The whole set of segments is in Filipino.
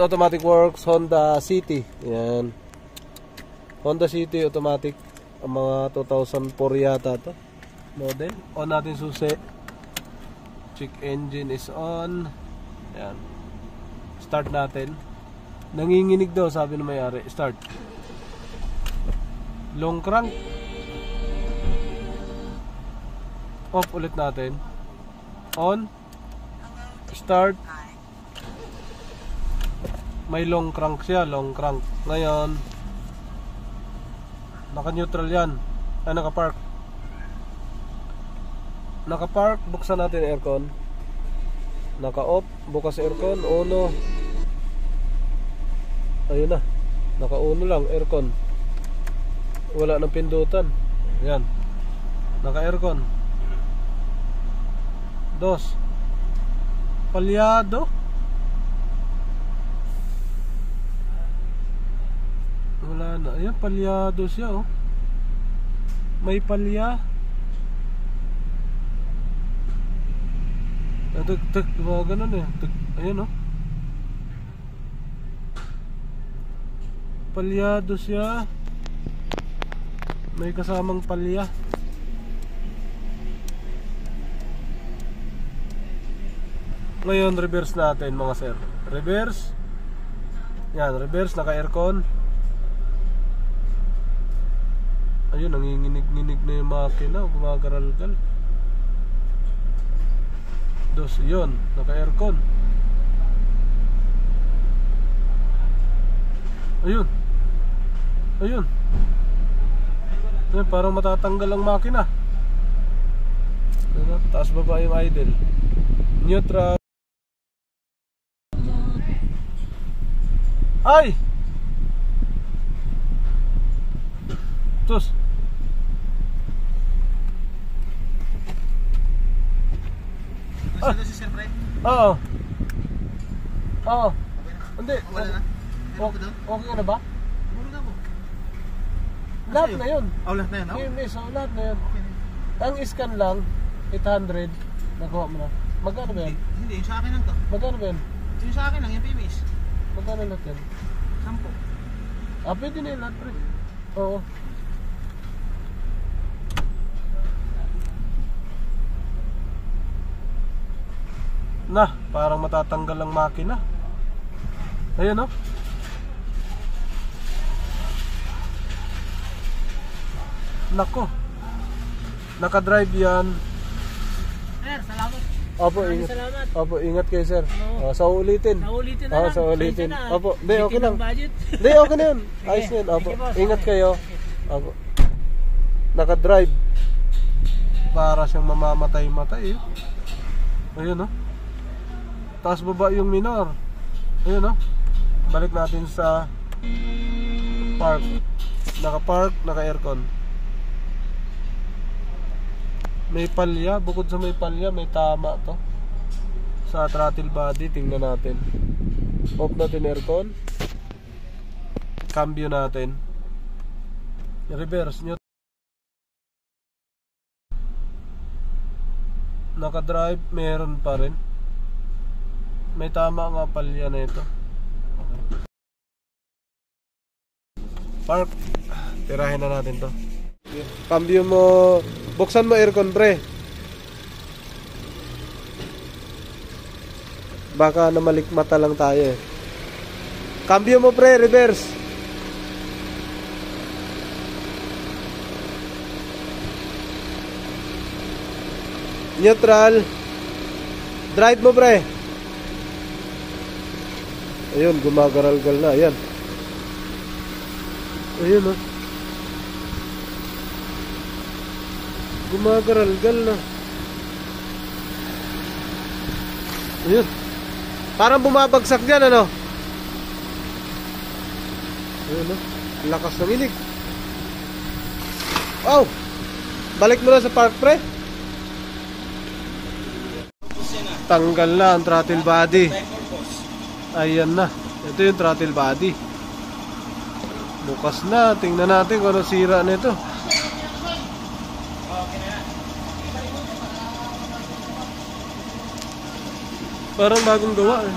Automatic works, Honda City. Yan. Honda City automatic. Ang mga 2004 yata to model. On natin susi. Check engine is on. Yan. Start natin. Nanginginig daw sabi ng may-ari. Start. Long crank. Off ulit natin. On. Start. May long crank siya, long crank. Ngayon, naka-neutral yan. Ay, naka-park. Naka-park, buksan natin aircon. Naka-off, bukas aircon, uno. Ayun na. Naka-uno lang, aircon. Wala nang pindutan. Ayan. Naka-aircon. Dos. Palyado. Wala na. Ayan, palyado siya, oh. May palya. Tag, mga ganun eh. Ayan, oh. Palyado siya. May kasamang palya. Ngayon, reverse natin, mga sir. Reverse. Yan, reverse, naka-aircon. Ayun, nanginginig-nginig na yung makina, gumagaralgal. Dos, yun, naka-aircon. Ayun. Ayun. Ayun, parang matatanggal ang makina. Taas baba yung idle. Neutral. Ay! Tus. Ano si Sir Fred? Oo. Oo. Hindi. Wala na? Okay na ba? Wala na mo. Lahat na yun. Oh, lahat na yun? KMS, lahat na yun. Okay na. Ang scan lang, 800. Nakuha mo na. Magkano ba yan? Hindi, yung sa akin lang to. Magkano ba yan? Yung sa akin lang, yung PMS. Magkano lahat yan? 10. Pwede na yun lahat, pre. Oo. Na, parang matatanggal ang makina. Ayan, oh. Nako. Naka-drive yan. Sir, salamat. Opo, ingat. Salamat. Opo, ingat kayo, sir. Oo. Sa ulitin. Naulitin na Oo, lang. sa ulitin. Pasensya na. Opo, hindi, okay lang. Budget. Hindi, okay na yun. Ayos na yun. Opo, Sige, boss. ingat Okay. kayo. Opo. Naka-drive. Para siyang mamamatay-matay, eh. Ayun, oh. Taas baba yung minor. Ayun, oh. Balik natin sa park. Naka-park, naka-aircon. May palya, bukod sa may palya, may tama to. Sa throttle body, tingnan natin. Off natin aircon. Cambio natin. Reverse nyo. Naka-drive, meron pa rin. May tama nga palya na ito. Park. Tirahin na natin to. Cambio mo. Buksan mo aircon, pre. Baka namalikmata lang tayo eh. Cambio mo, pre, reverse. Neutral. Drive mo, pre. Ayun, gumagaralgal na. Ayan. Ayun, oh. Gumagaralgal na. Ayun. Parang bumabagsak dyan, ano? Ayun, oh. Lakas ng inig. Wow! Balik mo na sa park, pre. Tanggal na ang throttle body. Ayan na. Ito yung throttle body. Bukas na. Tingnan natin kung ano sira nito. Parang bagong gawa eh.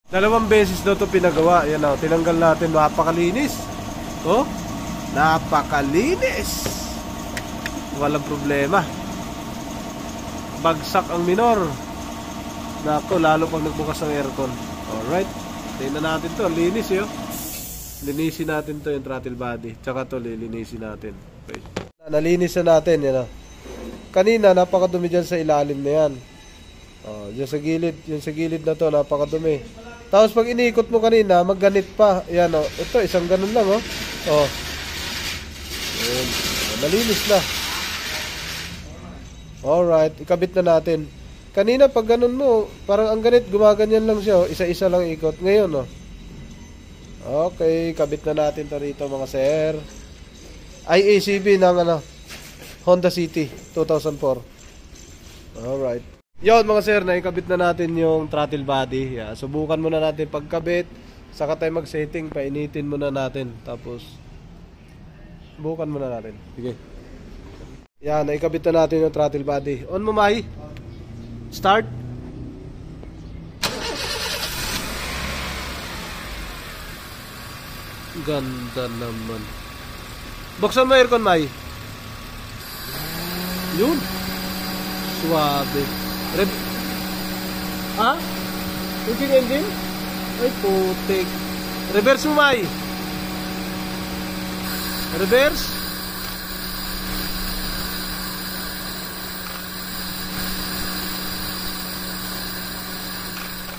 Dalawang beses daw ito pinagawa. Yan o, tinanggal natin. Napakalinis. Oh, napakalinis. Walang problema. Bagsak ang minor. Nako, lalo pag nagbukas ng aircon. Alright, tingnan natin to. Linis yun. Linisin natin to yung throttle body. Tsaka to lilinisin natin. Okay. Nalinis na natin. Yan o. Kanina napakadumi dyan sa ilalim na yan. Oh, dyan sa gilid. Yung sa gilid na to napakadumi. Tapos pag iniikot mo kanina, magganit pa. Yan o. Ito, isang ganun lang o. Oh. Ayan. Nalinis na. Alright, ikabit na natin. Kanina pag ganun mo, parang ang ganit, gumaganyan lang siya. Isa-isa lang ikot. Ngayon o. Okay, kabit na natin to rito mga sir. IACB ng Honda City 2004. Alright. Yon mga sir, naikabit na natin yung throttle body. Yeah, subukan muna natin pagkabit. Saka tayo mag-setting, painitin muna natin. Tapos subukan muna natin. Sige. Yan, naikabit na natin yung throttle body. On mo, Mai. Start. Ganda naman. Buksan mo aircon, Mai. Yun. Suwabe. Ha? Engine engine? Ay putik. Reverse mo, Mai. Reverse.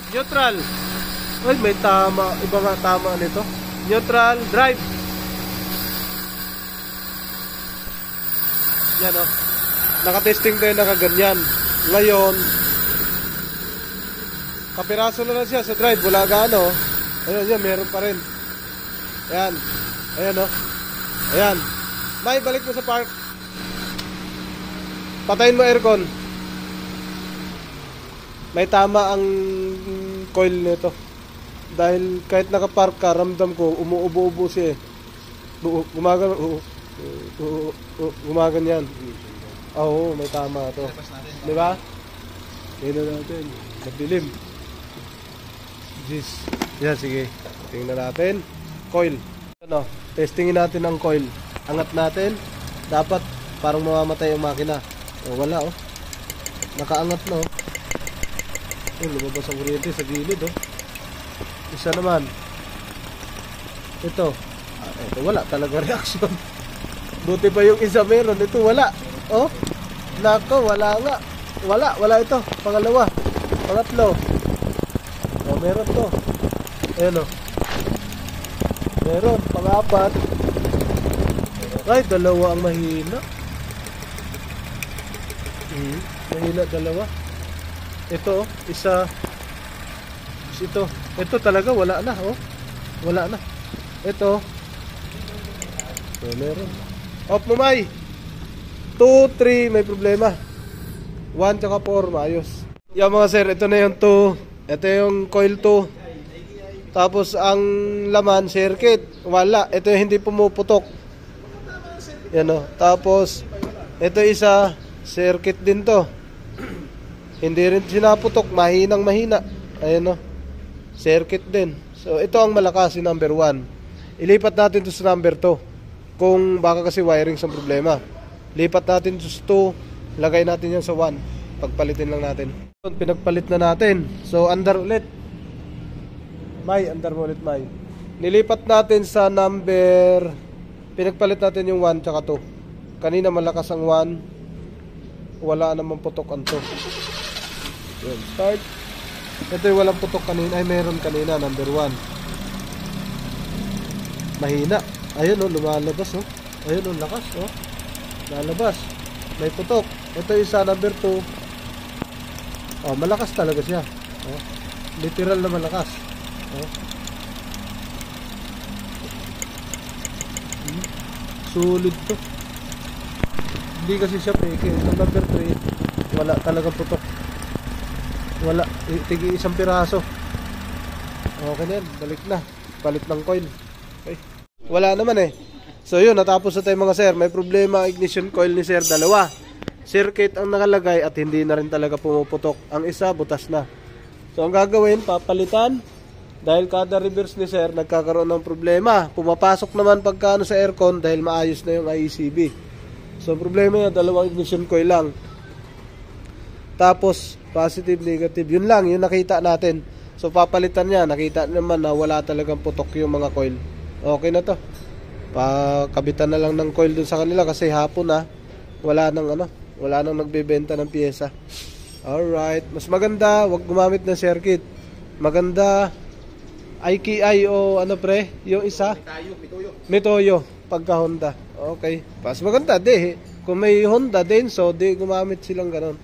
Neutral. Ay may tama. Iba nga tama nito. Neutral. Drive. Yan o. Nakatesting tayo nakaganyan. Ngayon kapiraso na lang siya sa drive. Wala gaano. Ayun yan, meron pa rin. Ayan. Ayan o. Ayan. May balik mo sa park. Patayin mo aircon. May tama ang coil nito. Dahil kahit nakapark ka, ramdam ko umuubo-ubo siya eh. Gumaganyan. Oo, may tama to. Diba? Tingnan natin. Madilim. Jeez. Yan, sige. Tingnan natin. Coil. Ano? Testingin natin ang coil. Angat natin. Dapat parang mamamatay ang makina. O, wala oh. Nakaangat na oh. Lumabas ang kuryente sa gilid oh. Isa naman. Ito. Ito wala talaga reaction. Buti pa yung isa meron. Ito wala. Oh. Nako, wala nga. Wala ito. Pangalawa. Pangatlo. Oh, meron to. Ayan oh. Meron. Pang-apat. Ay, dalawa ang mahina. Mahina dalawa. Ito, isa. Ito talaga wala na, oh. Wala na. Ito. So, meron. Off mo, Mai. 2, 3, may problema. 1 tsaka 4, maayos. Yan mga sir, ito na yung 2. Ito yung coil 2. Tapos ang laman, circuit. Wala. Ito yung hindi pumuputok. Yan o. Tapos, ito isa, circuit din to. Hindi rin sinaputok. Mahinang mahina. Ayan o. Circuit din. So, ito ang malakas, yung number 1. Ilipat natin to sa number 2. Kung baka kasi wiring sa problema. Lipat natin to sa 2. Lagay natin yan sa 1. Pagpalitin lang natin. Pinagpalit na natin. So, under ulit. Under mo ulit, May. Nilipat natin sa number. Pinagpalit natin yung 1 tsaka 2. Kanina malakas ang 1. Wala namang putok ang 2. Yun, start. Ito yung walang putok kanina. Ay, meron kanina, number 1. Mahina. Ayun oh, lumalabas oh. Ayun oh, lakas oh. Lalabas. May putok. Ito yung isa, number 2. Oh, malakas talaga siya. Oh. Literal na malakas. Oh. Solid to. Hindi kasi siya peke. Itong number 3, wala talagang putok. Wala. Tigi isang piraso. Okay na yan. Balik na. Palit ng coil. Okay. Wala naman eh. So yun, natapos na tayo mga sir. May problema ang ignition coil ni sir. Dalawa. Circuit ang nakalagay at hindi na rin talaga pumuputok. Ang isa, butas na. So ang gagawin, papalitan. Dahil kada reverse ni sir, nagkakaroon ng problema. Pumapasok naman pagka sa aircon dahil maayos na yung IECB. So, problema niya, dalawang ignition coil lang. Tapos, positive, negative. Yun lang, yung nakita natin. So, papalitan niya. Nakita naman na wala talagang putok yung mga coil. Okay na to. Pakabitan na lang ng coil dun sa kanila kasi hapon na. Wala nang nagbebenta ng pyesa. Alright. Mas maganda, wag gumamit ng circuit. Maganda, IKI o yung isa? Mitoyo. Pagka Honda. Okay. Mas maganda, kung may Honda Denso, gumamit silang ganon.